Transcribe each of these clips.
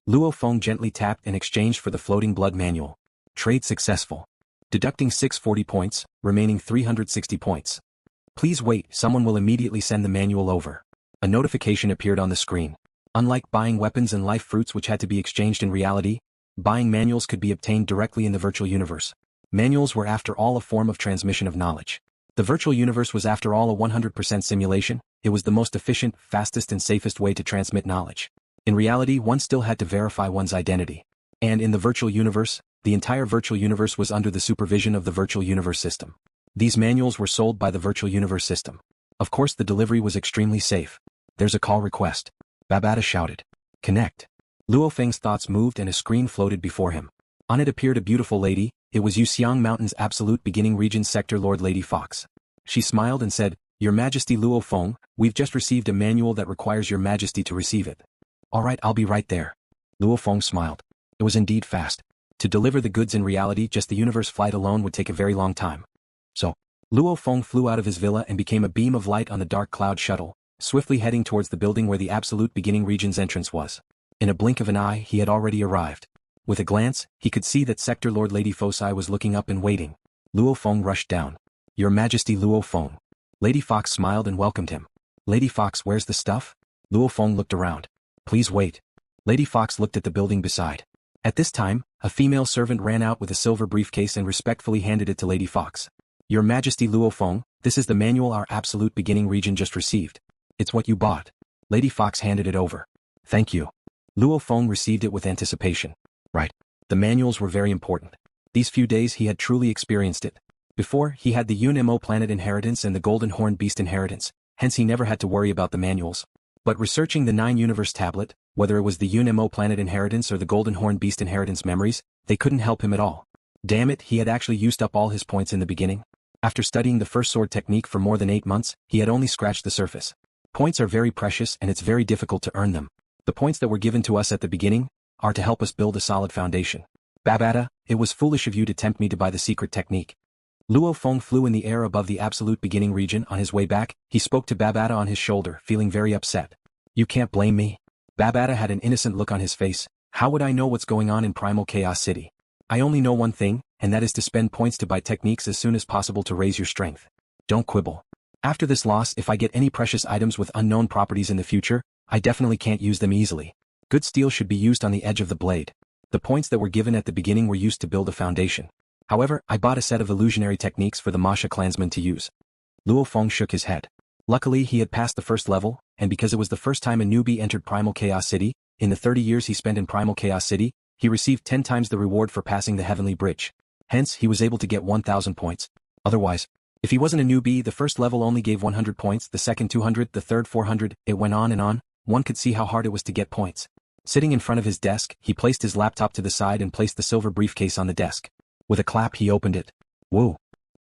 Luo Feng gently tapped and exchanged for the floating blood manual. Trade successful. Deducting 640 points, remaining 360 points. Please wait, someone will immediately send the manual over. A notification appeared on the screen. Unlike buying weapons and life fruits which had to be exchanged in reality, buying manuals could be obtained directly in the virtual universe. Manuals were after all a form of transmission of knowledge. The virtual universe was after all a 100% simulation. It was the most efficient, fastest and safest way to transmit knowledge. In reality, one still had to verify one's identity. And in the virtual universe, the entire virtual universe was under the supervision of the virtual universe system. These manuals were sold by the virtual universe system. Of course, the delivery was extremely safe. There's a call request. Babata shouted. Connect. Luo Feng's thoughts moved and a screen floated before him. On it appeared a beautiful lady. It was Yuxiang Mountain's absolute beginning region sector Lord Lady Fox. She smiled and said, Your Majesty Luo Feng, we've just received a manual that requires Your Majesty to receive it. Alright, I'll be right there. Luo Feng smiled. It was indeed fast. To deliver the goods in reality, just the universe flight alone would take a very long time. So, Luo Feng flew out of his villa and became a beam of light on the dark cloud shuttle, swiftly heading towards the building where the absolute beginning region's entrance was. In a blink of an eye, he had already arrived. With a glance, he could see that Sector Lord Lady Foci was looking up and waiting. Luo Feng rushed down. Your Majesty Luo Feng. Lady Fox smiled and welcomed him. Lady Fox, where's the stuff? Luo Feng looked around. Please wait. Lady Fox looked at the building beside. At this time, a female servant ran out with a silver briefcase and respectfully handed it to Lady Fox. Your Majesty Luo Feng, this is the manual our absolute beginning region just received. It's what you bought. Lady Fox handed it over. Thank you. Luo Feng received it with anticipation. Right. The manuals were very important. These few days he had truly experienced it. Before, he had the UNMO planet inheritance and the Golden Horn Beast inheritance, hence he never had to worry about the manuals. But researching the 9 Universe tablet, whether it was the UNMO planet inheritance or the Golden Horn Beast inheritance memories, they couldn't help him at all. Damn it, he had actually used up all his points in the beginning. After studying the first sword technique for more than 8 months, he had only scratched the surface. Points are very precious and it's very difficult to earn them. The points that were given to us at the beginning are to help us build a solid foundation. Babata, it was foolish of you to tempt me to buy the secret technique. Luo Feng flew in the air above the absolute beginning region. On his way back, he spoke to Babata on his shoulder, feeling very upset. You can't blame me. Babata had an innocent look on his face. How would I know what's going on in Primal Chaos City? I only know one thing, and that is to spend points to buy techniques as soon as possible to raise your strength. Don't quibble. After this loss, if I get any precious items with unknown properties in the future, I definitely can't use them easily. Good steel should be used on the edge of the blade. The points that were given at the beginning were used to build a foundation. However, I bought a set of illusionary techniques for the Mosha Clansman to use. Luo Feng shook his head. Luckily he had passed the first level, and because it was the first time a newbie entered Primal Chaos City, in the 30 years he spent in Primal Chaos City, he received 10 times the reward for passing the Heavenly Bridge. Hence, he was able to get 1,000 points. Otherwise, if he wasn't a newbie, the first level only gave 100 points, the second 200, the third 400, it went on and on. One could see how hard it was to get points. Sitting in front of his desk, he placed his laptop to the side and placed the silver briefcase on the desk. With a clap he opened it. Whoa!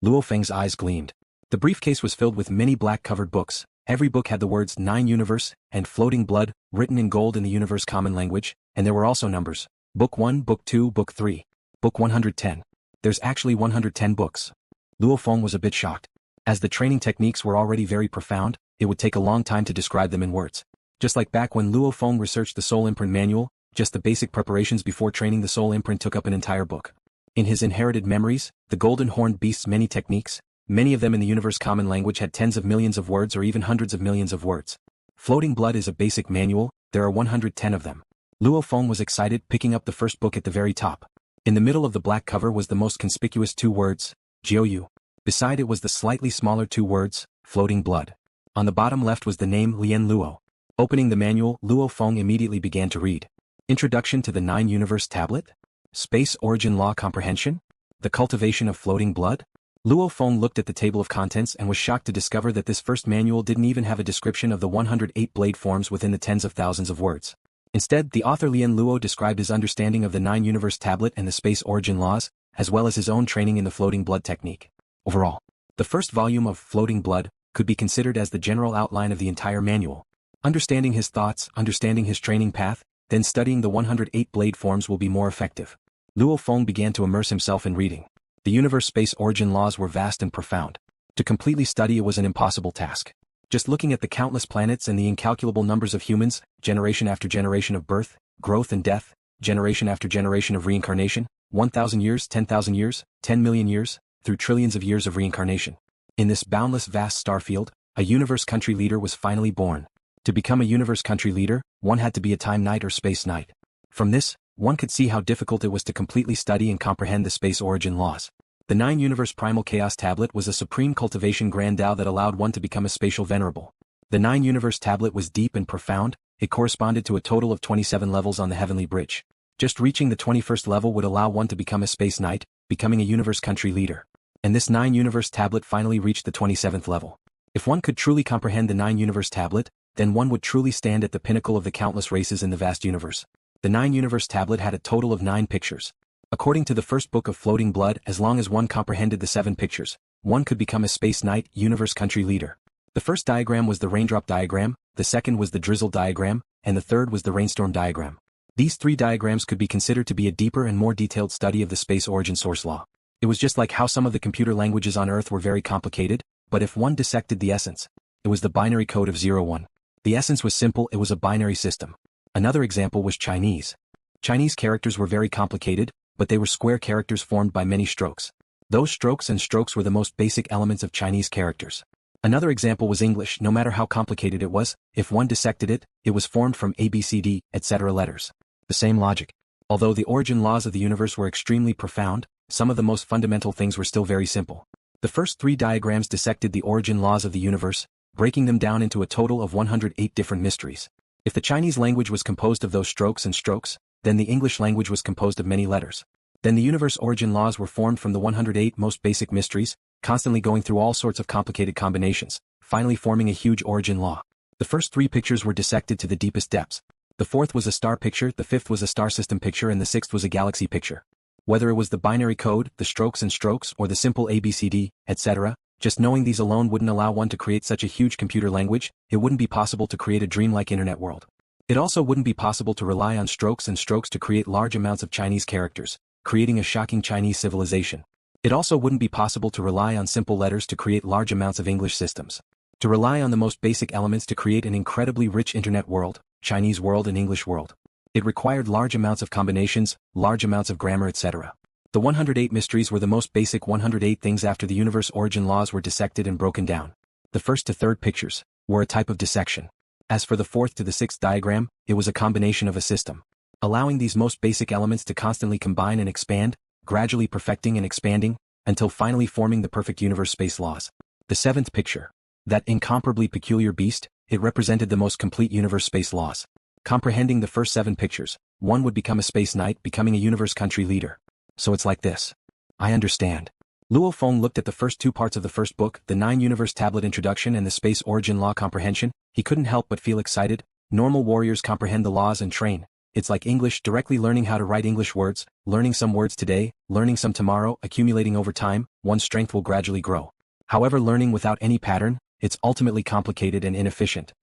Luo Feng's eyes gleamed. The briefcase was filled with many black-covered books. Every book had the words 9 Universe and Floating Blood written in gold in the Universe Common Language, and there were also numbers. Book 1, Book 2, Book 3. Book 110. There's actually 110 books. Luo Feng was a bit shocked. As the training techniques were already very profound, it would take a long time to describe them in words. Just like back when Luo Feng researched the Soul Imprint manual, just the basic preparations before training the Soul Imprint took up an entire book. In his inherited memories, the Golden Horned Beast's many techniques, many of them in the Universe Common Language had tens of millions of words or even hundreds of millions of words. Floating Blood is a basic manual, there are 110 of them. Luo Feng was excited, picking up the first book at the very top. In the middle of the black cover was the most conspicuous 2 words, Jiuyu. Beside it was the slightly smaller 2 words, Floating Blood. On the bottom left was the name Lian Luo. Opening the manual, Luo Feng immediately began to read. Introduction to the 9 Universe Tablet? Space Origin Law Comprehension? The Cultivation of Floating Blood? Luo Feng looked at the table of contents and was shocked to discover that this first manual didn't even have a description of the 108 blade forms within the tens of thousands of words. Instead, the author Lian Luo described his understanding of the 9 Universe Tablet and the Space Origin Laws, as well as his own training in the Floating Blood technique. Overall, the first volume of Floating Blood could be considered as the general outline of the entire manual. Understanding his thoughts, understanding his training path, then studying the 108 blade forms will be more effective. Luo Feng began to immerse himself in reading. The universe space origin laws were vast and profound. To completely study it was an impossible task. Just looking at the countless planets and the incalculable numbers of humans, generation after generation of birth, growth and death, generation after generation of reincarnation, 1,000 years, 10,000 years, 10 million years, through trillions of years of reincarnation. In this boundless vast star field, a universe country leader was finally born. To become a universe country leader, one had to be a time knight or space knight. From this, one could see how difficult it was to completely study and comprehend the space origin laws. The 9-universe Primal Chaos Tablet was a supreme cultivation grand Tao that allowed one to become a spatial venerable. The 9-universe tablet was deep and profound. It corresponded to a total of 27 levels on the heavenly bridge. Just reaching the 21st level would allow one to become a space knight, becoming a universe country leader. And this 9-universe tablet finally reached the 27th level. If one could truly comprehend the 9-universe tablet, then one would truly stand at the pinnacle of the countless races in the vast universe. The 9-universe tablet had a total of 9 pictures. According to the first book of Floating Blood, as long as one comprehended the 7 pictures, one could become a space knight, universe country leader. The first diagram was the raindrop diagram, the second was the drizzle diagram, and the third was the rainstorm diagram. These 3 diagrams could be considered to be a deeper and more detailed study of the space origin source law. It was just like how some of the computer languages on Earth were very complicated, but if one dissected the essence, it was the binary code of 0-1. The essence was simple, it was a binary system. Another example was Chinese. Chinese characters were very complicated, but they were square characters formed by many strokes. Those strokes and strokes were the most basic elements of Chinese characters. Another example was English. No matter how complicated it was, if one dissected it, it was formed from A, B, C, D, etc. letters. The same logic. Although the origin laws of the universe were extremely profound, some of the most fundamental things were still very simple. The first 3 diagrams dissected the origin laws of the universe, breaking them down into a total of 108 different mysteries. If the Chinese language was composed of those strokes and strokes, then the English language was composed of many letters. Then the universe origin laws were formed from the 108 most basic mysteries, constantly going through all sorts of complicated combinations, finally forming a huge origin law. The first 3 pictures were dissected to the deepest depths. The 4th was a star picture, the 5th was a star system picture, and the 6th was a galaxy picture. Whether it was the binary code, the strokes and strokes, or the simple ABCD, etc., just knowing these alone wouldn't allow one to create such a huge computer language. It wouldn't be possible to create a dreamlike internet world. It also wouldn't be possible to rely on strokes and strokes to create large amounts of Chinese characters, creating a shocking Chinese civilization. It also wouldn't be possible to rely on simple letters to create large amounts of English systems. To rely on the most basic elements to create an incredibly rich internet world, Chinese world and English world. It required large amounts of combinations, large amounts of grammar, etc. The 108 mysteries were the most basic 108 things after the universe origin laws were dissected and broken down. The first to third pictures were a type of dissection. As for the 4th to the 6th diagram, it was a combination of a system, allowing these most basic elements to constantly combine and expand, gradually perfecting and expanding, until finally forming the perfect universe space laws. The 7th picture, that incomparably peculiar beast, it represented the most complete universe space laws. Comprehending the first 7 pictures, one would become a space knight, becoming a universe country leader. So it's like this. I understand. Luo Feng looked at the first 2 parts of the first book, the 9-universe tablet introduction and the space origin law comprehension. He couldn't help but feel excited. Normal warriors comprehend the laws and train. It's like English, directly learning how to write English words, learning some words today, learning some tomorrow, accumulating over time, one's strength will gradually grow. However, learning without any pattern, it's ultimately complicated and inefficient.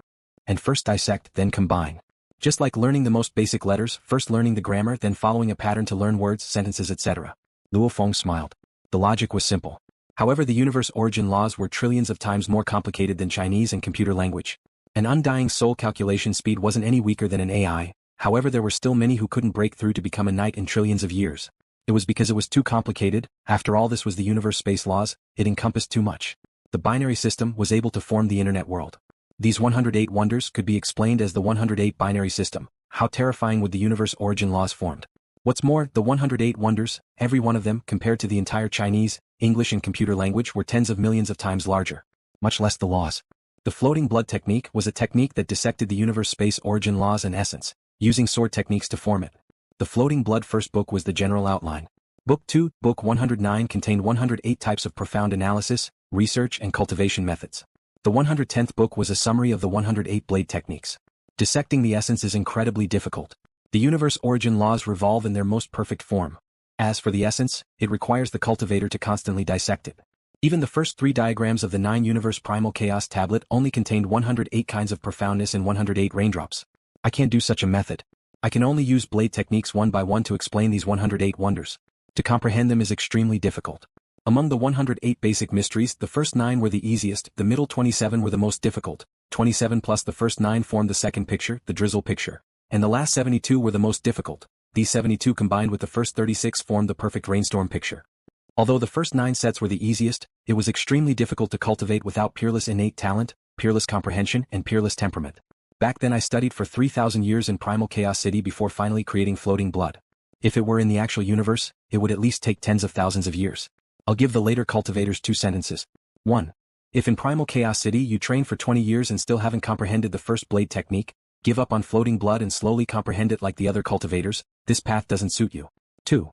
And first dissect, then combine. Just like learning the most basic letters, first learning the grammar, then following a pattern to learn words, sentences, etc. Luo Feng smiled. The logic was simple. However, the universe origin laws were trillions of times more complicated than Chinese and computer language. An undying soul calculation speed wasn't any weaker than an AI. However, there were still many who couldn't break through to become a knight in trillions of years. It was because it was too complicated. After all, this was the universe space laws, it encompassed too much. The binary system was able to form the internet world. These 108 wonders could be explained as the 108 binary system. How terrifying would the universe origin laws formed? What's more, the 108 wonders, every one of them, compared to the entire Chinese, English and computer language, were tens of millions of times larger. Much less the laws. The floating blood technique was a technique that dissected the universe space origin laws and essence, using sword techniques to form it. The floating blood first book was the general outline. Book 2, Book 109 contained 108 types of profound analysis, research and cultivation methods. The 110th book was a summary of the 108 blade techniques. Dissecting the essence is incredibly difficult. The universe origin laws revolve in their most perfect form. As for the essence, it requires the cultivator to constantly dissect it. Even the first 3 diagrams of the 9-universe Primal Chaos tablet only contained 108 kinds of profoundness and 108 raindrops. I can't do such a method. I can only use blade techniques one by one to explain these 108 wonders. To comprehend them is extremely difficult. Among the 108 basic mysteries, the first 9 were the easiest, the middle 27 were the most difficult. 27 plus the first 9 formed the second picture, the drizzle picture. And the last 72 were the most difficult. These 72 combined with the first 36 formed the perfect rainstorm picture. Although the first 9 sets were the easiest, it was extremely difficult to cultivate without peerless innate talent, peerless comprehension, and peerless temperament. Back then I studied for 3,000 years in Primal Chaos City before finally creating floating blood. If it were in the actual universe, it would at least take tens of thousands of years. I'll give the later cultivators 2 sentences. 1. If in Primal Chaos City you train for 20 years and still haven't comprehended the first blade technique, give up on floating blood and slowly comprehend it like the other cultivators, this path doesn't suit you. 2.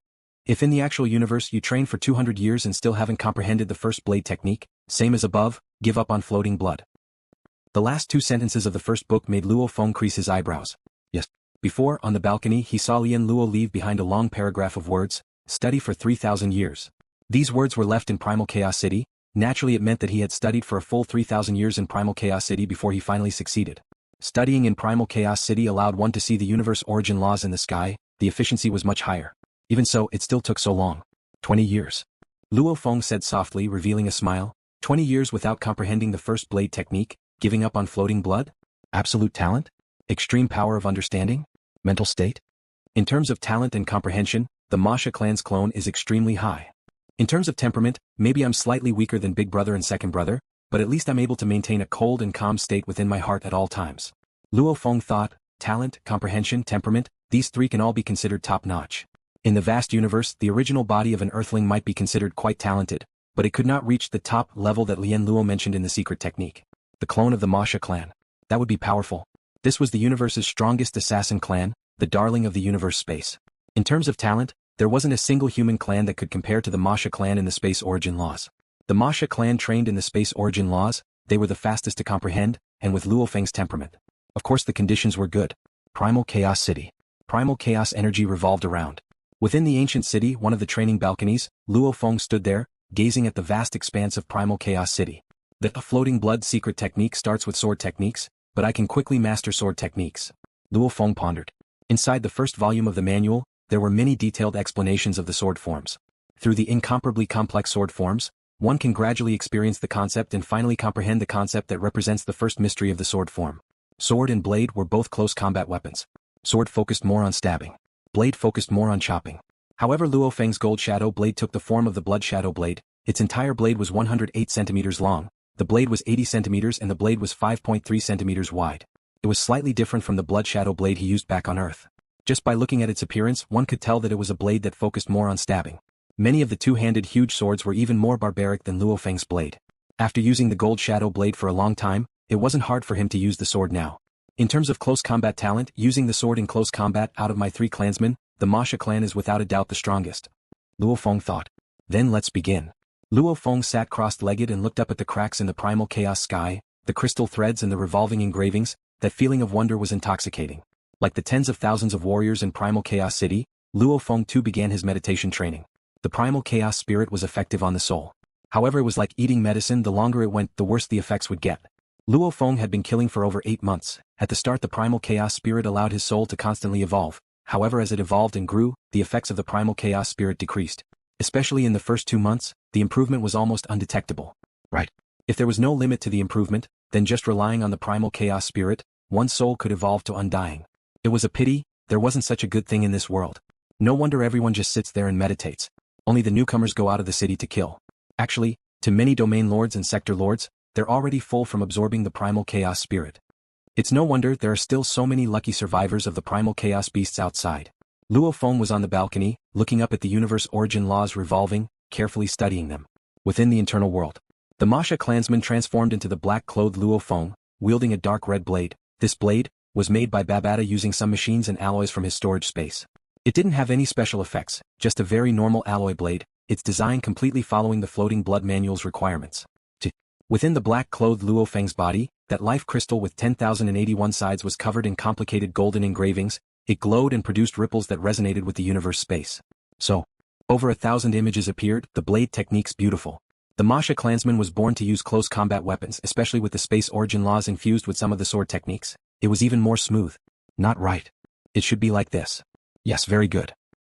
If in the actual universe you train for 200 years and still haven't comprehended the first blade technique, same as above, give up on floating blood. The last 2 sentences of the first book made Luo Feng crease his eyebrows. Yes. Before, on the balcony, he saw Lian Luo leave behind a long paragraph of words, study for 3,000 years. These words were left in Primal Chaos City. Naturally it meant that he had studied for a full 3,000 years in Primal Chaos City before he finally succeeded. Studying in Primal Chaos City allowed one to see the universe origin laws in the sky. The efficiency was much higher. Even so, it still took so long. 20 years. Luo Feng said softly, revealing a smile. 20 years without comprehending the first blade technique, giving up on floating blood? Absolute talent? Extreme power of understanding? Mental state? In terms of talent and comprehension, the Mosha clan's clone is extremely high. In terms of temperament, maybe I'm slightly weaker than Big Brother and Second Brother, but at least I'm able to maintain a cold and calm state within my heart at all times. Luo Feng thought, talent, comprehension, temperament, these 3 can all be considered top-notch. In the vast universe, the original body of an earthling might be considered quite talented, but it could not reach the top level that Lian Luo mentioned in the secret technique. The clone of the Mosha clan. That would be powerful. This was the universe's strongest assassin clan, the darling of the universe space. In terms of talent, there wasn't a single human clan that could compare to the Mosha clan in the space origin laws. The Mosha clan trained in the space origin laws, they were the fastest to comprehend, and with Luo Feng's temperament. Of course the conditions were good. Primal Chaos City. Primal Chaos energy revolved around. Within the ancient city, one of the training balconies, Luo Feng stood there, gazing at the vast expanse of Primal Chaos City. The floating blood secret technique starts with sword techniques, but I can quickly master sword techniques. Luo Feng pondered. Inside the first volume of the manual, there were many detailed explanations of the sword forms. Through the incomparably complex sword forms, one can gradually experience the concept and finally comprehend the concept that represents the first mystery of the sword form. Sword and blade were both close combat weapons. Sword focused more on stabbing. Blade focused more on chopping. However, Luo Feng's gold shadow blade took the form of the blood shadow blade. Its entire blade was 108 centimeters long, the blade was 80 centimeters and the blade was 5.3 centimeters wide. It was slightly different from the blood shadow blade he used back on Earth. Just by looking at its appearance, one could tell that it was a blade that focused more on stabbing. Many of the 2-handed huge swords were even more barbaric than Luo Feng's blade. After using the gold shadow blade for a long time, it wasn't hard for him to use the sword now. In terms of close combat talent, using the sword in close combat out of my 3 clansmen, the Mosha clan is without a doubt the strongest. Luo Feng thought. Then let's begin. Luo Feng sat crossed-legged and looked up at the cracks in the primal chaos sky, the crystal threads and the revolving engravings. That feeling of wonder was intoxicating. Like the tens of thousands of warriors in Primal Chaos City, Luo Feng too began his meditation training. The primal chaos spirit was effective on the soul. However, it was like eating medicine. The longer it went, the worse the effects would get. Luo Feng had been killing for over 8 months. At the start, the primal chaos spirit allowed his soul to constantly evolve. However, as it evolved and grew, the effects of the primal chaos spirit decreased. Especially in the first 2 months, the improvement was almost undetectable. Right. If there was no limit to the improvement, then just relying on the primal chaos spirit, one's soul could evolve to undying. It was a pity, there wasn't such a good thing in this world. No wonder everyone just sits there and meditates. Only the newcomers go out of the city to kill. Actually, to many domain lords and sector lords, they're already full from absorbing the primal chaos spirit. It's no wonder there are still so many lucky survivors of the primal chaos beasts outside. Luo Feng was on the balcony, looking up at the universe origin laws revolving, carefully studying them. Within the internal world, the Mosha Clansman transformed into the black-clothed Luo Feng, wielding a dark red blade. This blade was made by Babata using some machines and alloys from his storage space. It didn't have any special effects, just a very normal alloy blade, its design completely following the floating blood manual's requirements. Within the black-clothed Luo Feng's body, that life crystal with 10,081 sides was covered in complicated golden engravings. It glowed and produced ripples that resonated with the universe space. So, over 1,000 images appeared. The blade technique's beautiful. The Mosha Clansman was born to use close combat weapons, especially with the space origin laws infused with some of the sword techniques. It was even more smooth. Not right. It should be like this. Yes, very good.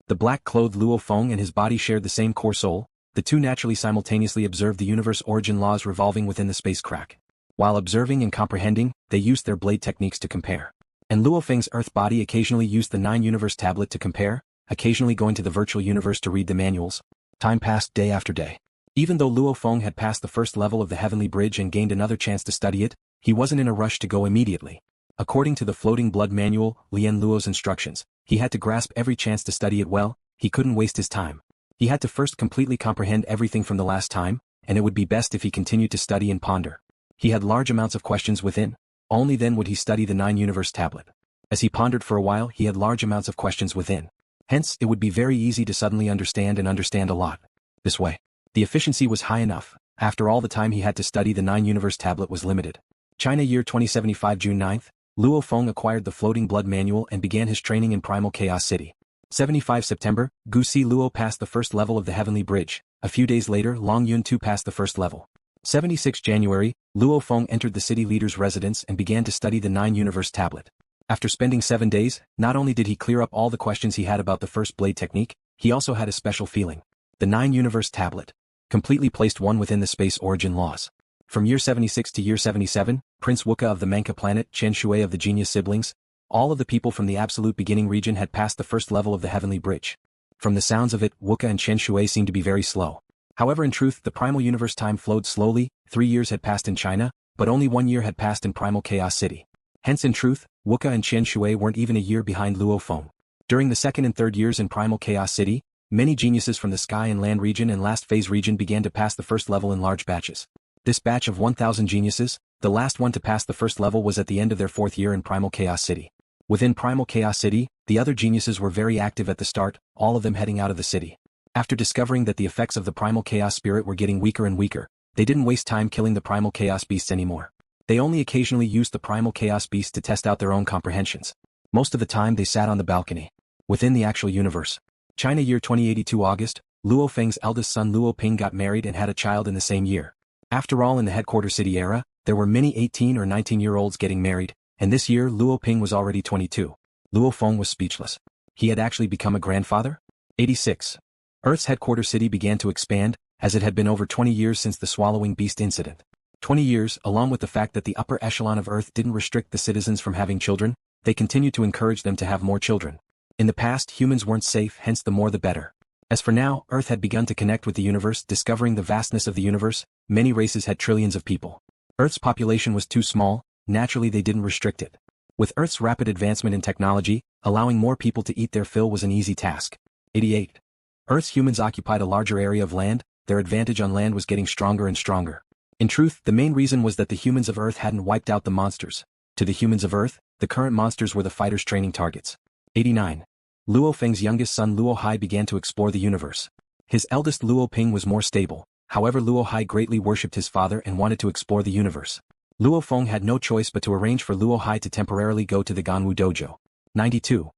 The black-clothed Luo Feng and his body shared the same core soul. The two naturally simultaneously observed the universe origin laws revolving within the space crack. While observing and comprehending, they used their blade techniques to compare. And Luo Feng's Earth body occasionally used the 9-universe tablet to compare, occasionally going to the virtual universe to read the manuals. Time passed day after day. Even though Luo Feng had passed the first level of the Heavenly Bridge and gained another chance to study it, he wasn't in a rush to go immediately. According to the Floating Blood Manual, Lian Luo's instructions, he had to grasp every chance to study it well. He couldn't waste his time. He had to first completely comprehend everything from the last time, and it would be best if he continued to study and ponder. He had large amounts of questions within. Only then would he study the 9-universe tablet. As he pondered for a while, he had large amounts of questions within. Hence, it would be very easy to suddenly understand a lot. This way, the efficiency was high enough. After all the time he had to study the 9-universe tablet was limited. China year 2075 June 9th, Luo Feng acquired the Floating Blood Manual and began his training in Primal Chaos City. 75 September, Gu Si Luo passed the first level of the Heavenly Bridge. A few days later, Long Yun too passed the first level. 76 January, Luo Feng entered the city leader's residence and began to study the 9-universe tablet. After spending 7 days, not only did he clear up all the questions he had about the first blade technique, he also had a special feeling. The 9-universe tablet completely placed one within the space origin laws. From year 76 to year 77, Prince Wuka of the Manka planet, Chen Shui of the Genius siblings, all of the people from the Absolute Beginning region had passed the first level of the Heavenly Bridge. From the sounds of it, Wuka and Chen Shui seemed to be very slow. However, in truth, the Primal Universe time flowed slowly. 3 years had passed in China, but only 1 year had passed in Primal Chaos City. Hence in truth, Wuka and Chen Shui weren't even a year behind Luo Feng. During the second and third years in Primal Chaos City, many geniuses from the Sky and Land region and Last Phase region began to pass the first level in large batches. This batch of 1,000 geniuses, the last one to pass the first level, was at the end of their 4th year in Primal Chaos City. Within Primal Chaos City, the other geniuses were very active at the start, all of them heading out of the city. After discovering that the effects of the Primal Chaos Spirit were getting weaker and weaker, they didn't waste time killing the Primal Chaos Beasts anymore. They only occasionally used the Primal Chaos Beasts to test out their own comprehensions. Most of the time they sat on the balcony. Within the actual universe. China year 2082 August, Luo Feng's eldest son Luo Ping got married and had a child in the same year. After all, in the headquarter city era, there were many 18 or 19-year-olds getting married, and this year Luo Ping was already 22. Luo Feng was speechless. He had actually become a grandfather? 86. Earth's headquarter city began to expand, as it had been over 20 years since the swallowing beast incident. 20 years, along with the fact that the upper echelon of Earth didn't restrict the citizens from having children, they continued to encourage them to have more children. In the past, humans weren't safe, hence the more the better. As for now, Earth had begun to connect with the universe, discovering the vastness of the universe. Many races had trillions of people. Earth's population was too small, naturally they didn't restrict it. With Earth's rapid advancement in technology, allowing more people to eat their fill was an easy task. 88. Earth's humans occupied a larger area of land, their advantage on land was getting stronger and stronger. In truth, the main reason was that the humans of Earth hadn't wiped out the monsters. To the humans of Earth, the current monsters were the fighters' training targets. 89. Luo Feng's youngest son Luo Hai began to explore the universe. His eldest Luo Ping was more stable, however Luo Hai greatly worshipped his father and wanted to explore the universe. Luo Feng had no choice but to arrange for Luo Hai to temporarily go to the Ganwu dojo. 92.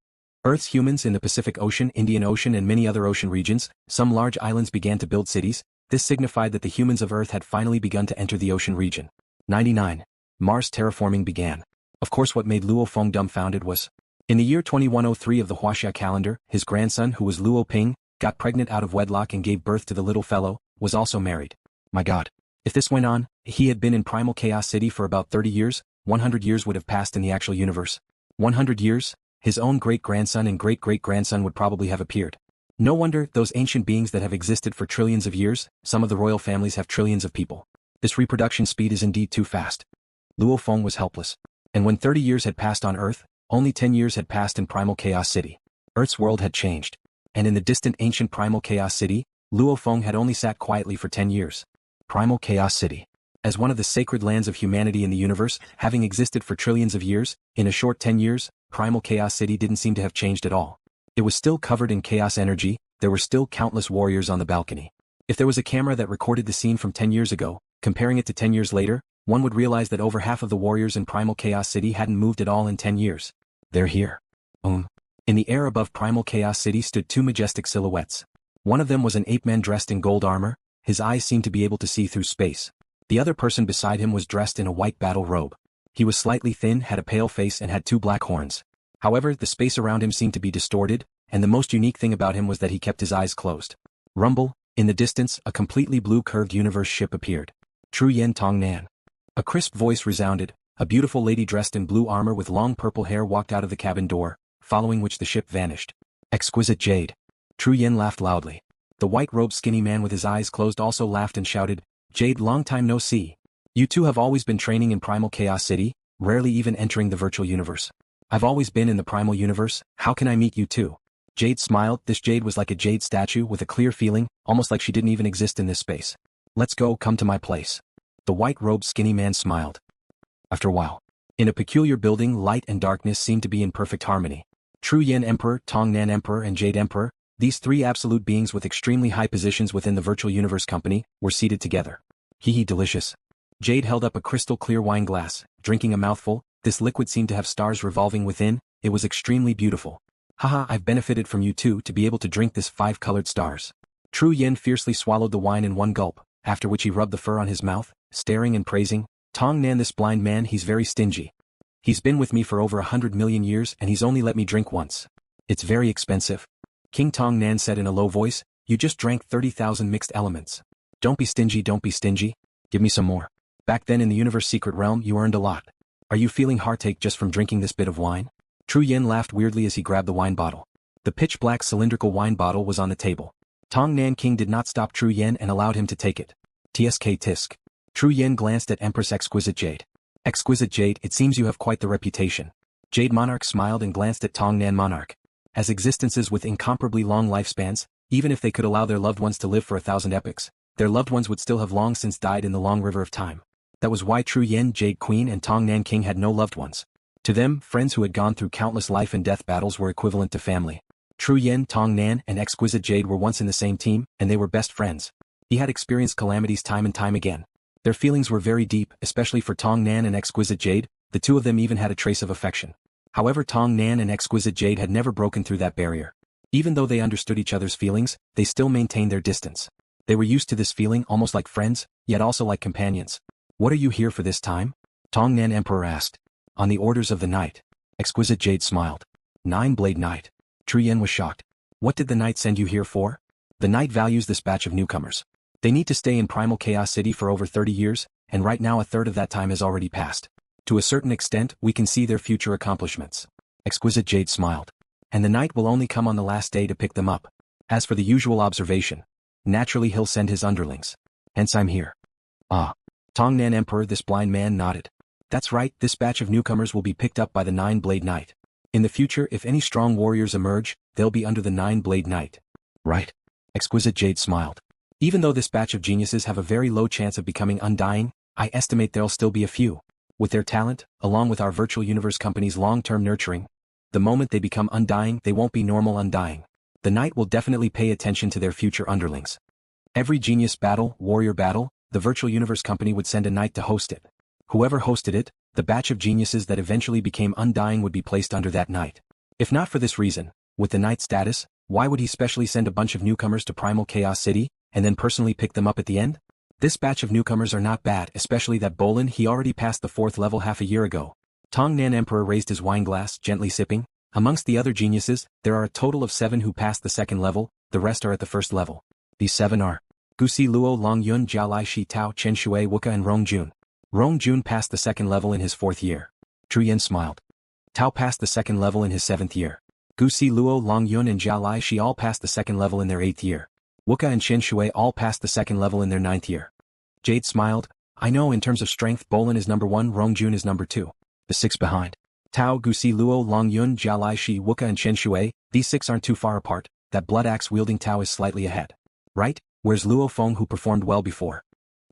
Earth's humans in the Pacific Ocean, Indian Ocean and many other ocean regions, some large islands began to build cities. This signified that the humans of Earth had finally begun to enter the ocean region. 99. Mars terraforming began. Of course, what made Luo Feng dumbfounded was, in the year 2103 of the Huaxia calendar, his grandson, who was Luo Ping, got pregnant out of wedlock and gave birth to the little fellow, was also married. My God. If this went on, he had been in Primal Chaos City for about 30 years, 100 years would have passed in the actual universe. 100 years? His own great-grandson and great-great-grandson would probably have appeared. No wonder, those ancient beings that have existed for trillions of years, some of the royal families have trillions of people. This reproduction speed is indeed too fast. Luo Feng was helpless. And when 30 years had passed on Earth, only 10 years had passed in Primal Chaos City. Earth's world had changed. And in the distant ancient Primal Chaos City, Luo Feng had only sat quietly for 10 years. Primal Chaos City. As one of the sacred lands of humanity in the universe, having existed for trillions of years, in a short 10 years, Primal Chaos City didn't seem to have changed at all. It was still covered in chaos energy, there were still countless warriors on the balcony. If there was a camera that recorded the scene from 10 years ago, comparing it to 10 years later, one would realize that over half of the warriors in Primal Chaos City hadn't moved at all in 10 years. They're here. In the air above Primal Chaos City stood two majestic silhouettes. One of them was an ape-man dressed in gold armor, his eyes seemed to be able to see through space. The other person beside him was dressed in a white battle robe. He was slightly thin, had a pale face and had two black horns. However, the space around him seemed to be distorted, and the most unique thing about him was that he kept his eyes closed. Rumble, in the distance, a completely blue curved universe ship appeared. Tru Yen Tong Nan. A crisp voice resounded, A beautiful lady dressed in blue armor with long purple hair walked out of the cabin door, following which the ship vanished. Exquisite Jade. Tru Yen laughed loudly. The white-robed skinny man with his eyes closed also laughed and shouted, Jade, long time no see. You two have always been training in Primal Chaos City, rarely even entering the virtual universe. I've always been in the Primal universe, how can I meet you too? Jade smiled. This Jade was like a jade statue with a clear feeling, almost like she didn't even exist in this space. Let's go, come to my place. The white-robed skinny man smiled. After a while, in a peculiar building, light and darkness seemed to be in perfect harmony. Tru Yen Emperor, Tong Nan Emperor and Jade Emperor, these three absolute beings with extremely high positions within the virtual universe company, were seated together. Hee delicious. Jade held up a crystal clear wine glass, drinking a mouthful. This liquid seemed to have stars revolving within, it was extremely beautiful. Haha, I've benefited from you two to be able to drink this 5-colored stars. Tru Yen fiercely swallowed the wine in one gulp, after which he rubbed the fur on his mouth, staring and praising, Tong Nan, this blind man, he's very stingy. He's been with me for over 100 million years and he's only let me drink once. It's very expensive. King Tong Nan said in a low voice, you just drank 30,000 mixed elements. Don't be stingy, don't be stingy. Give me some more. Back then in the universe secret realm you earned a lot. Are you feeling heartache just from drinking this bit of wine? Tru Yen laughed weirdly as he grabbed the wine bottle. The pitch-black cylindrical wine bottle was on the table. Tong Nan King did not stop Tru Yen and allowed him to take it. TSK tisk. Tru Yen glanced at Empress Exquisite Jade. Exquisite Jade, it seems you have quite the reputation. Jade Monarch smiled and glanced at Tong Nan Monarch. As existences with incomparably long lifespans, even if they could allow their loved ones to live for 1,000 epochs, their loved ones would still have long since died in the long river of time. That was why Tru Yen Jade Queen and Tong Nan King had no loved ones. To them, friends who had gone through countless life and death battles were equivalent to family. Tru Yen, Tong Nan, and Exquisite Jade were once in the same team, and they were best friends. He had experienced calamities time and time again. Their feelings were very deep, especially for Tong Nan and Exquisite Jade, the two of them even had a trace of affection. However, Tong Nan and Exquisite Jade had never broken through that barrier. Even though they understood each other's feelings, they still maintained their distance. They were used to this feeling almost like friends, yet also like companions. What are you here for this time? Tong Nan Emperor asked. On the orders of the knight. Exquisite Jade smiled. 9-blade knight. Tru Yen was shocked. What did the knight send you here for? The knight values this batch of newcomers. They need to stay in Primal Chaos City for over 30 years, and right now a third of that time has already passed. To a certain extent, we can see their future accomplishments. Exquisite Jade smiled. And the knight will only come on the last day to pick them up. As for the usual observation, naturally he'll send his underlings. Hence I'm here. Ah. Tong Nan Emperor, this blind man nodded. That's right, this batch of newcomers will be picked up by the 9-blade knight. In the future, if any strong warriors emerge, they'll be under the 9-blade knight. Right. Exquisite Jade smiled. Even though this batch of geniuses have a very low chance of becoming undying, I estimate there'll still be a few. With their talent, along with our virtual universe company's long-term nurturing, the moment they become undying, they won't be normal undying. The knight will definitely pay attention to their future underlings. Every genius battle, warrior battle, the virtual universe company would send a knight to host it. Whoever hosted it, the batch of geniuses that eventually became undying would be placed under that knight. If not for this reason, with the knight status, why would he specially send a bunch of newcomers to Primal Chaos City, and then personally pick them up at the end? This batch of newcomers are not bad, especially that Bolin, he already passed the 4th level half a year ago. Tong Nan Emperor raised his wine glass, gently sipping. Amongst the other geniuses, there are a total of 7 who passed the 2nd level, the rest are at the 1st level. These 7 are Gusi Luo Long Yun Jialai Shi Tao Chen Shui Wuka and Rong Jun. Rong Jun passed the 2nd level in his 4th year. Tru Yen smiled. Tao passed the 2nd level in his 7th year. Gusi Luo Long Yun and Jialai Shi all passed the 2nd level in their 8th year. Wuka and Chen Shui all passed the 2nd level in their 9th year. Jade smiled. I know in terms of strength Bolin is number 1, Rong Jun is number 2. The 6 behind. Tao, Gusi Luo, Long Yun, Jialai Shi, Wuka and Chen Shui, these 6 aren't too far apart, that blood axe wielding Tao is slightly ahead. Right? Where's Luo Feng who performed well before?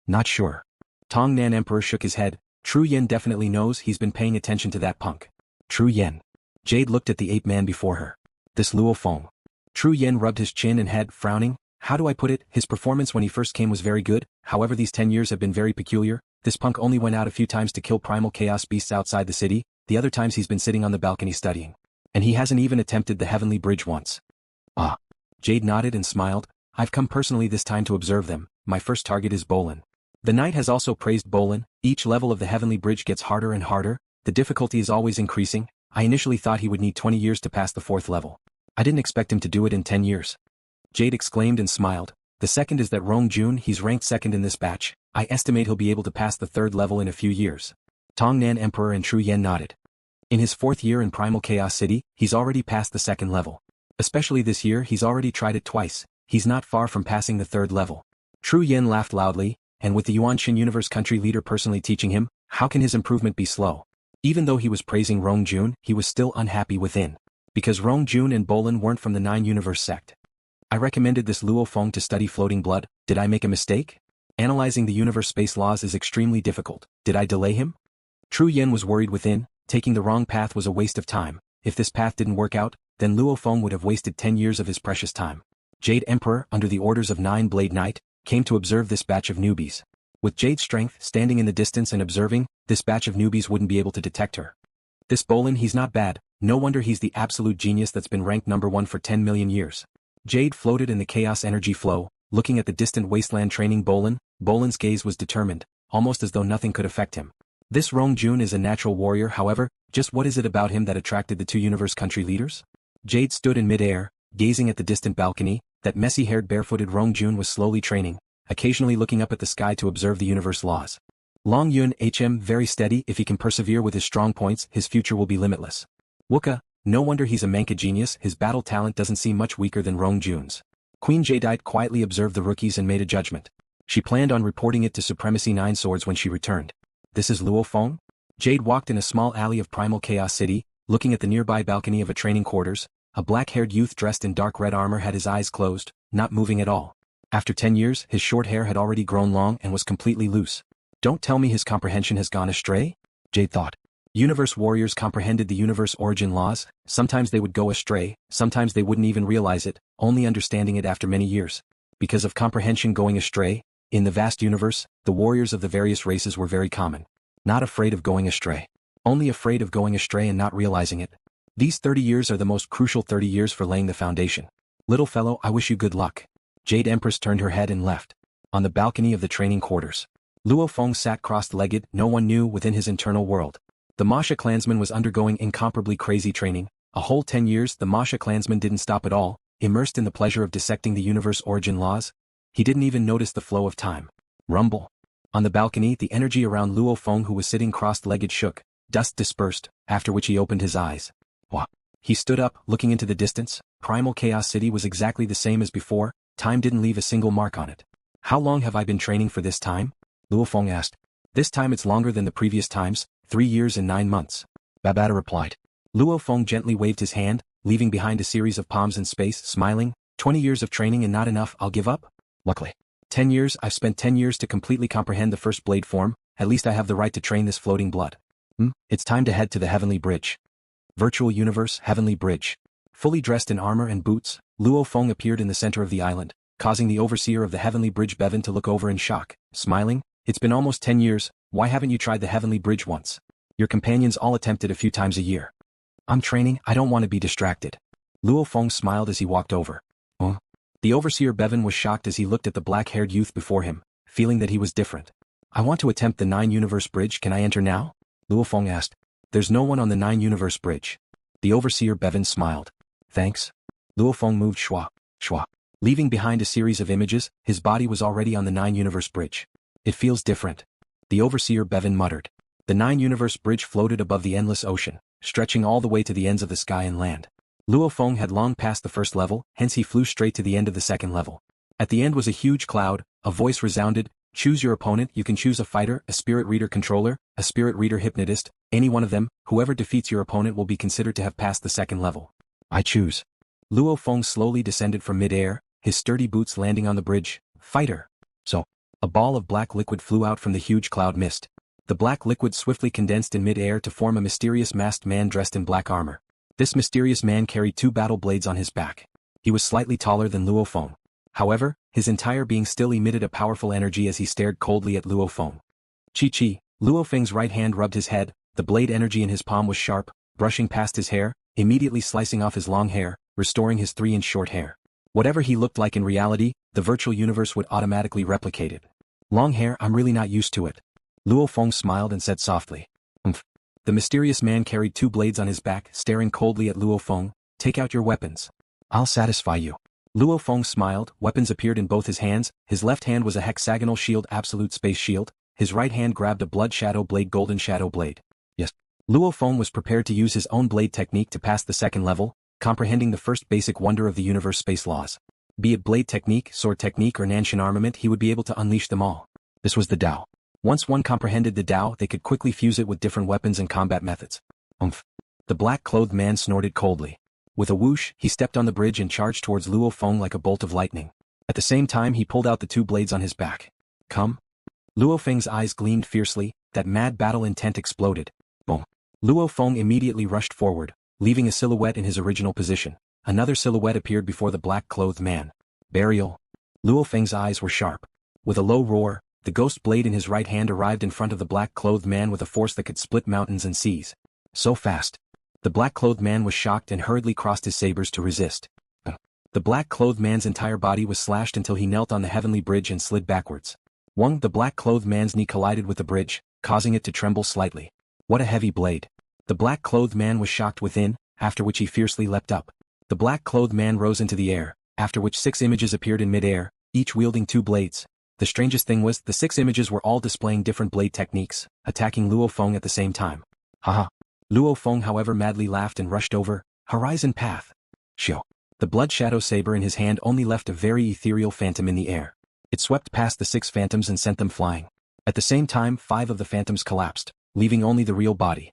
Not sure. Tong Nan Emperor shook his head. Tru Yen definitely knows, he's been paying attention to that punk. Tru Yen. Jade looked at the ape man before her. This Luo Feng. Tru Yen rubbed his chin and head, frowning. How do I put it? His performance when he first came was very good, however these 10 years have been very peculiar. This punk only went out a few times to kill primal chaos beasts outside the city, the other times he's been sitting on the balcony studying. And he hasn't even attempted the heavenly bridge once. Ah. Jade nodded and smiled. I've come personally this time to observe them. My first target is Bolin. The knight has also praised Bolin. Each level of the heavenly bridge gets harder and harder, the difficulty is always increasing. I initially thought he would need 20 years to pass the 4th level. I didn't expect him to do it in 10 years. Jade exclaimed and smiled. The second is that Rong Jun, he's ranked 2nd in this batch. I estimate he'll be able to pass the 3rd level in a few years. Tongnan Emperor and Tru Yen nodded. In his 4th year in Primal Chaos City, he's already passed the 2nd level. Especially this year he's already tried it twice, he's not far from passing the 3rd level. Tru Yen laughed loudly, and with the Yuanshin Universe country leader personally teaching him, how can his improvement be slow? Even though he was praising Rong Jun, he was still unhappy within. Because Rong Jun and Bolin weren't from the 9 Universe sect. I recommended this Luo Feng to study floating blood, did I make a mistake? Analyzing the universe space laws is extremely difficult, did I delay him? Tru Yen was worried within, taking the wrong path was a waste of time, if this path didn't work out, then Luo Feng would have wasted 10 years of his precious time. Jade Emperor, under the orders of 9 Blade Knight, came to observe this batch of newbies. With Jade's strength standing in the distance and observing, this batch of newbies wouldn't be able to detect her. This Bolin, he's not bad, no wonder he's the absolute genius that's been ranked number 1 for 10 million years. Jade floated in the chaos energy flow, looking at the distant wasteland training Bolin. Bolin's gaze was determined, almost as though nothing could affect him. This Rong Jun is a natural warrior, however, just what is it about him that attracted the 2 universe country leaders? Jade stood in mid-air, gazing at the distant balcony. That messy-haired barefooted Rong Jun was slowly training, occasionally looking up at the sky to observe the universe laws. Long Yun HM very steady, if he can persevere with his strong points, his future will be limitless. Wuka, no wonder he's a Manka genius, his battle talent doesn't seem much weaker than Rong Jun's. Queen Jadeite quietly observed the rookies and made a judgment. She planned on reporting it to Supremacy 9 Swords when she returned. This is Luo Feng? Jade walked in a small alley of Primal Chaos City, looking at the nearby balcony of a training quarters. A black-haired youth dressed in dark red armor had his eyes closed, not moving at all. After 10 years, his short hair had already grown long and was completely loose. Don't tell me his comprehension has gone astray? Jade thought. Universe warriors comprehended the universe origin laws, sometimes they would go astray, sometimes they wouldn't even realize it, only understanding it after many years. Because of comprehension going astray, in the vast universe, the warriors of the various races were very common. Not afraid of going astray. Only afraid of going astray and not realizing it. These 30 years are the most crucial 30 years for laying the foundation. Little fellow, I wish you good luck. Jade Empress turned her head and left. On the balcony of the training quarters, Luo Feng sat crossed-legged, no one knew within his internal world. The Mosha Clansman was undergoing incomparably crazy training. A whole 10 years the Mosha Clansman didn't stop at all, immersed in the pleasure of dissecting the universe origin laws. He didn't even notice the flow of time. Rumble. On the balcony the energy around Luo Feng who was sitting crossed-legged shook, dust dispersed, after which he opened his eyes. What? He stood up, looking into the distance. Primal Chaos City was exactly the same as before, time didn't leave a single mark on it. How long have I been training for this time? Luo Feng asked. This time it's longer than the previous times, 3 years and 9 months. Babata replied. Luo Feng gently waved his hand, leaving behind a series of palms in space, smiling. 20 years of training and not enough, I'll give up? Luckily. 10 years, I've spent 10 years to completely comprehend the first blade form, at least I have the right to train this floating blood. It's time to head to the Heavenly Bridge. Virtual Universe, Heavenly Bridge. Fully dressed in armor and boots, Luo Feng appeared in the center of the island, causing the overseer of the Heavenly Bridge Bevan to look over in shock, smiling. It's been almost 10 years, why haven't you tried the Heavenly Bridge once? Your companions all attempt it a few times a year. I'm training, I don't want to be distracted. Luo Feng smiled as he walked over. The overseer Bevan was shocked as he looked at the black-haired youth before him, feeling that he was different. I want to attempt the 9 Universe Bridge, can I enter now? Luo Feng asked. There's no one on the 9 Universe Bridge. The overseer Bevan smiled. Thanks. Luo Feng moved schwa. Leaving behind a series of images, his body was already on the 9 Universe Bridge. It feels different. The overseer Bevan muttered. The 9 Universe Bridge floated above the endless ocean, stretching all the way to the ends of the sky and land. Luo Feng had long passed the first level, hence he flew straight to the end of the second level. At the end was a huge cloud, a voice resounded, choose your opponent, you can choose a fighter, a spirit reader controller, a spirit reader hypnotist, any one of them, whoever defeats your opponent will be considered to have passed the second level. I choose. Luo Feng slowly descended from mid-air, his sturdy boots landing on the bridge. Fighter. So. A ball of black liquid flew out from the huge cloud mist. The black liquid swiftly condensed in mid-air to form a mysterious masked man dressed in black armor. This mysterious man carried 2 battle blades on his back. He was slightly taller than Luo Feng. However, his entire being still emitted a powerful energy as he stared coldly at Luo Feng. Chi. LuoFeng's right hand rubbed his head, the blade energy in his palm was sharp, brushing past his hair, immediately slicing off his long hair, restoring his 3-inch short hair. Whatever he looked like in reality, the virtual universe would automatically replicate it. Long hair, I'm really not used to it. Luo Feng smiled and said softly. The mysterious man carried 2 blades on his back, staring coldly at Luo Feng. Take out your weapons. I'll satisfy you. Luo Feng smiled, weapons appeared in both his hands, his left hand was a hexagonal shield, absolute space shield, his right hand grabbed a blood shadow blade, golden shadow blade. Yes. Luo Feng was prepared to use his own blade technique to pass the second level, comprehending the first basic wonder of the universe, space laws. Be it blade technique, sword technique or Nanshan armament, he would be able to unleash them all. This was the Dao. Once one comprehended the Dao, they could quickly fuse it with different weapons and combat methods. Umph. The black-clothed man snorted coldly. With a whoosh, he stepped on the bridge and charged towards Luo Feng like a bolt of lightning. At the same time he pulled out the two blades on his back. Come. Luo Feng's eyes gleamed fiercely, that mad battle intent exploded. Boom. Luo Feng immediately rushed forward, leaving a silhouette in his original position. Another silhouette appeared before the black-clothed man. Burial. Luo Feng's eyes were sharp. With a low roar, the ghost blade in his right hand arrived in front of the black-clothed man with a force that could split mountains and seas. So fast. The black-clothed man was shocked and hurriedly crossed his sabers to resist. The black-clothed man's entire body was slashed until he knelt on the heavenly bridge and slid backwards. The black-clothed man's knee collided with the bridge, causing it to tremble slightly. What a heavy blade. The black-clothed man was shocked within, after which he fiercely leapt up. The black-clothed man rose into the air, after which 6 images appeared in mid-air, each wielding 2 blades. The strangest thing was, the 6 images were all displaying different blade techniques, attacking Luo Feng at the same time. Haha. Luo Feng however madly laughed and rushed over. Horizon path. Shio. The blood shadow saber in his hand only left a very ethereal phantom in the air. It swept past the 6 phantoms and sent them flying. At the same time 5 of the phantoms collapsed, leaving only the real body.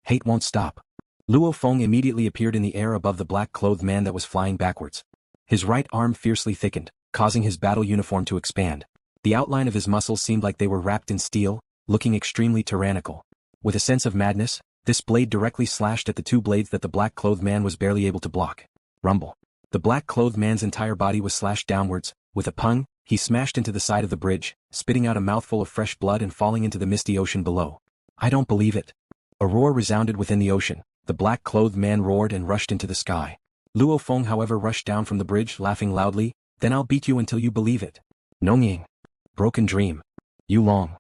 Hate won't stop. Luo Feng immediately appeared in the air above the black-clothed man that was flying backwards. His right arm fiercely thickened, causing his battle uniform to expand. The outline of his muscles seemed like they were wrapped in steel, looking extremely tyrannical. With a sense of madness, this blade directly slashed at the 2 blades that the black-clothed man was barely able to block. Rumble. The black-clothed man's entire body was slashed downwards. With a pung, he smashed into the side of the bridge, spitting out a mouthful of fresh blood and falling into the misty ocean below. I don't believe it. A roar resounded within the ocean. The black-clothed man roared and rushed into the sky. Luo Feng however rushed down from the bridge laughing loudly. Then I'll beat you until you believe it. Nongying. Broken dream. Yulong.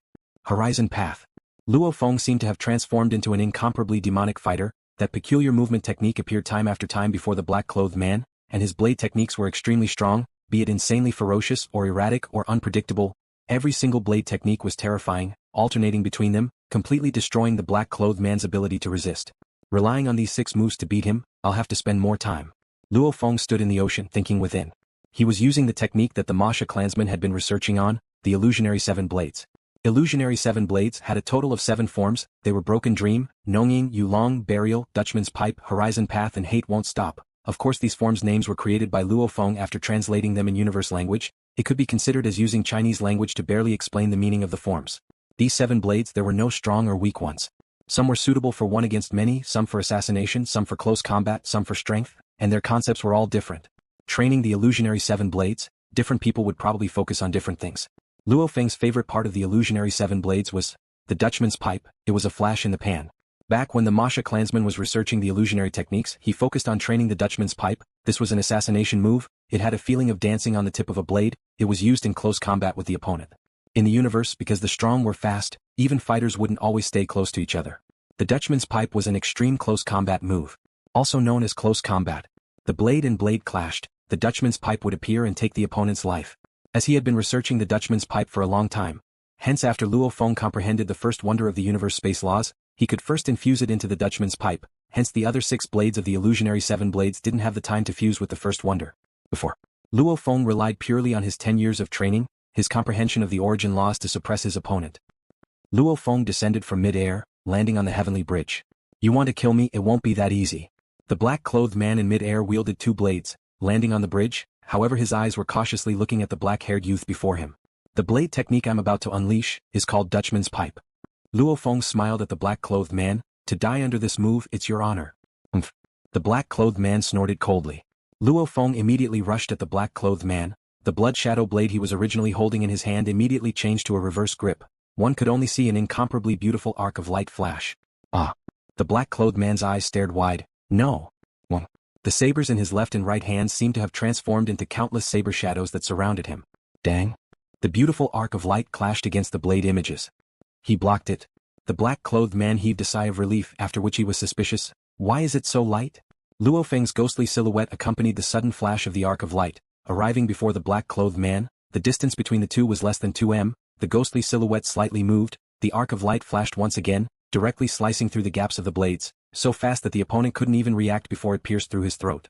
Horizon path. Luo Feng seemed to have transformed into an incomparably demonic fighter. That peculiar movement technique appeared time after time before the black-clothed man, and his blade techniques were extremely strong, be it insanely ferocious or erratic or unpredictable. Every single blade technique was terrifying, alternating between them, completely destroying the black-clothed man's ability to resist. Relying on these 6 moves to beat him, I'll have to spend more time. Luo Feng stood in the ocean thinking within. He was using the technique that the Mosha Clansman had been researching on, the illusionary 7 blades. Illusionary 7 blades had a total of 7 forms. They were Broken Dream, Nongying, Yulong, Burial, Dutchman's Pipe, Horizon Path and Hate Won't Stop. Of course these forms' names were created by Luo Feng after translating them in universe language. It could be considered as using Chinese language to barely explain the meaning of the forms. These 7 blades, there were no strong or weak ones. Some were suitable for one against many, some for assassination, some for close combat, some for strength, and their concepts were all different. Training the illusionary 7 blades, different people would probably focus on different things. Luo Feng's favorite part of the illusionary 7 blades was the Dutchman's Pipe. It was a flash in the pan. Back when the Mosha Clansman was researching the illusionary techniques, he focused on training the Dutchman's Pipe. This was an assassination move. It had a feeling of dancing on the tip of a blade. It was used in close combat with the opponent. In the universe, because the strong were fast, even fighters wouldn't always stay close to each other. The Dutchman's Pipe was an extreme close combat move. Also known as close combat. The blade and blade clashed. The Dutchman's Pipe would appear and take the opponent's life. As he had been researching the Dutchman's Pipe for a long time. Hence after Luo Feng comprehended the first wonder of the universe, space laws, he could first infuse it into the Dutchman's Pipe. Hence the other 6 blades of the illusionary 7 blades didn't have the time to fuse with the first wonder. Before. Luo Feng relied purely on his 10 years of training, his comprehension of the origin laws to suppress his opponent. Luo Feng descended from mid-air, landing on the heavenly bridge. You want to kill me? It won't be that easy. The black-clothed man in mid-air wielded 2 blades, landing on the bridge. However his eyes were cautiously looking at the black-haired youth before him. The blade technique I'm about to unleash is called Dutchman's Pipe. Luo Feng smiled at the black-clothed man. To die under this move, it's your honor. Umph. The black-clothed man snorted coldly. Luo Feng immediately rushed at the black-clothed man. The blood shadow blade he was originally holding in his hand immediately changed to a reverse grip. One could only see an incomparably beautiful arc of light flash. Ah. The black-clothed man's eyes stared wide. No. Well. The sabers in his left and right hands seemed to have transformed into countless saber shadows that surrounded him. Dang. The beautiful arc of light clashed against the blade images. He blocked it. The black-clothed man heaved a sigh of relief, after which he was suspicious. Why is it so light? Luo Feng's ghostly silhouette accompanied the sudden flash of the arc of light, arriving before the black-clothed man. The distance between the two was less than 2 m. the ghostly silhouette slightly moved, the arc of light flashed once again, directly slicing through the gaps of the blades, so fast that the opponent couldn't even react before it pierced through his throat.